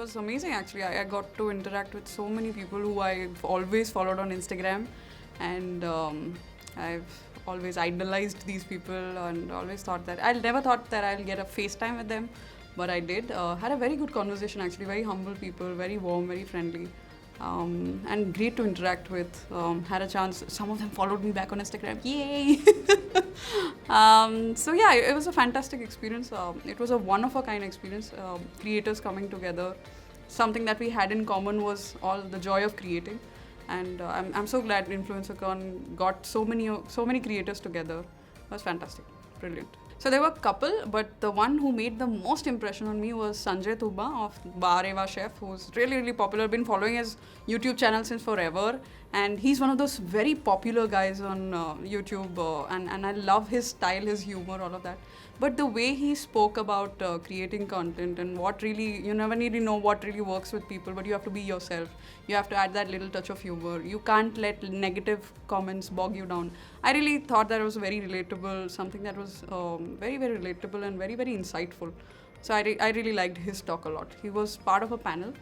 was amazing actually. I got to interact with so many people who I've always followed on Instagram, and I've always idolized these people and always thought that I never thought that I'll get a FaceTime with them, but I did. Had a very good conversation actually. Very humble people, very warm, very friendly. And great to interact with. Had a chance. Some of them followed me back on Instagram. Yay! So yeah, it was a fantastic experience. It was a one-of-a-kind experience. Creators coming together. Something that we had in common was all the joy of creating, and I'm so glad InfluencerCon got so many creators together. It was fantastic, brilliant. So there were a couple, but the one who made the most impression on me was Sanjay Tuba of Bareva Chef, who's really popular. Been following his YouTube channel since forever, and he's one of those very popular guys on YouTube, and I love his style, his humor, all of that. But the way he spoke about creating content and what really, you never need to know what really works with people, but you have to be yourself. You have to add that little touch of humor. You can't let negative comments bog you down. I really thought that it was very relatable, something that was very relatable and very insightful. So I really liked his talk a lot. He was part of a panel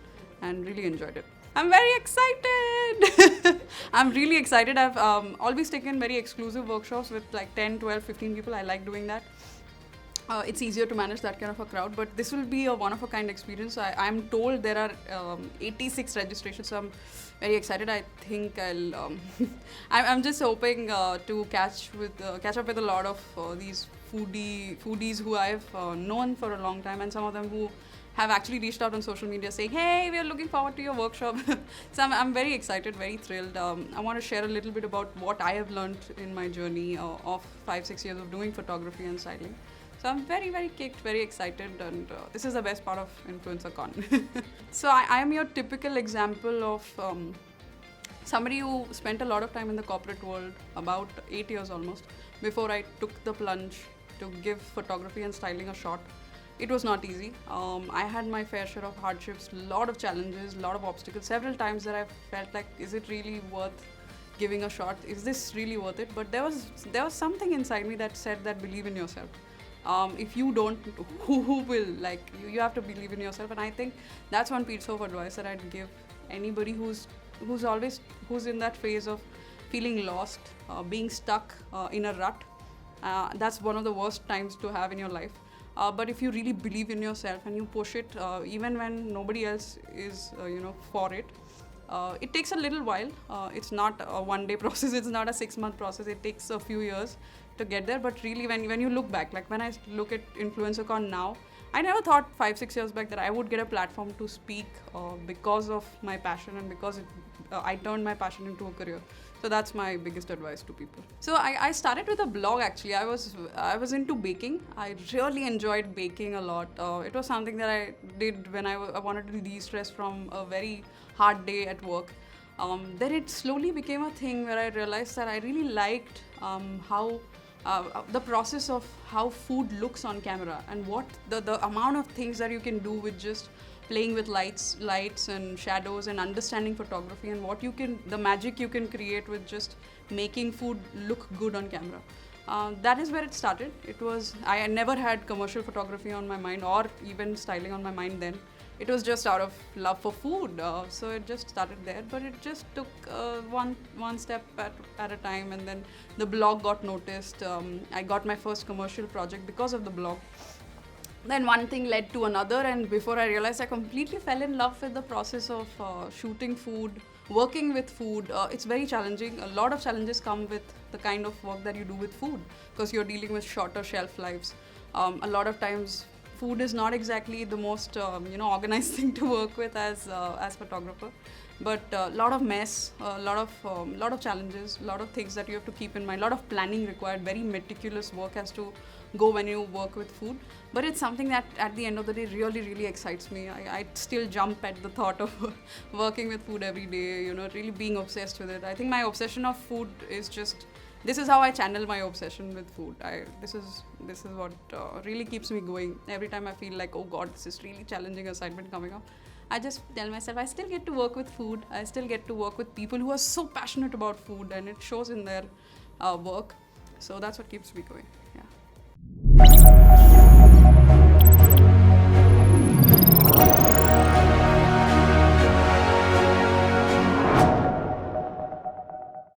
and really enjoyed it. I'm very excited! I'm really excited. I've always taken very exclusive workshops with like 10, 12, 15 people. I like doing that. It's easier to manage that kind of a crowd, but this will be a one-of-a-kind experience. I'm told there are 86 registrations, so I'm very excited. I think I'll. I'm just hoping to catch up with a lot of these foodies who I've known for a long time, and some of them who have actually reached out on social media saying, "Hey, we are looking forward to your workshop." So I'm very excited, very thrilled. I want to share a little bit about what I have learned in my journey of 5-6 years of doing photography and styling. So I'm very kicked, very excited, and this is the best part of InfluencerCon. So I am your typical example of somebody who spent a lot of time in the corporate world, about 8 years almost, before I took the plunge to give photography and styling a shot. It was not easy. I had my fair share of hardships, lot of challenges, lot of obstacles. Several times that I felt like, is it really worth giving a shot? Is this really worth it? But there was something inside me that said that believe in yourself. If you don't, who will? Like, you have to believe in yourself, and I think that's one piece of advice that I'd give anybody who's in that phase of feeling lost, being stuck in a rut. That's one of the worst times to have in your life. But if you really believe in yourself and you push it, even when nobody else is, for it, it takes a little while. It's not a one-day process. It's not a 6-month process. It takes a few years to get there. But really, when you look back, like when I look at InfluencerCon now, I never thought 5-6 years back that I would get a platform to speak because of my passion and because I turned my passion into a career. So that's my biggest advice to people. So I started with a blog actually. I was into baking. I really enjoyed baking a lot. It was something that I did when I wanted to de-stress from a very hard day at work. Then it slowly became a thing where I realized that I really liked how the process of how food looks on camera and what the amount of things that you can do with just playing with lights and shadows and understanding photography, and the magic you can create with just making food look good on camera. That is where it started. I never had commercial photography on my mind or even styling on my mind then. It was just out of love for food. So it just started there, but it just took one step at a time, and then the blog got noticed. I got my first commercial project because of the blog. Then one thing led to another, and before I realized, I completely fell in love with the process of shooting food, working with food. It's very challenging. A lot of challenges come with the kind of work that you do with food, because you're dealing with shorter shelf lives. A lot of times food is not exactly the most organized thing to work with as photographer, but a lot of mess, a lot of challenges, a lot of things that you have to keep in mind, a lot of planning required. Very meticulous work has to go when you work with food, but it's something that at the end of the day really excites me. I still jump at the thought of working with food every day, really being obsessed with it. I think my obsession of food is just, this is how I channel my obsession with food. This is what really keeps me going. Every time I feel like, oh God, this is really challenging assignment coming up, I just tell myself I still get to work with food. I still get to work with people who are so passionate about food, and it shows in their work. So that's what keeps me going.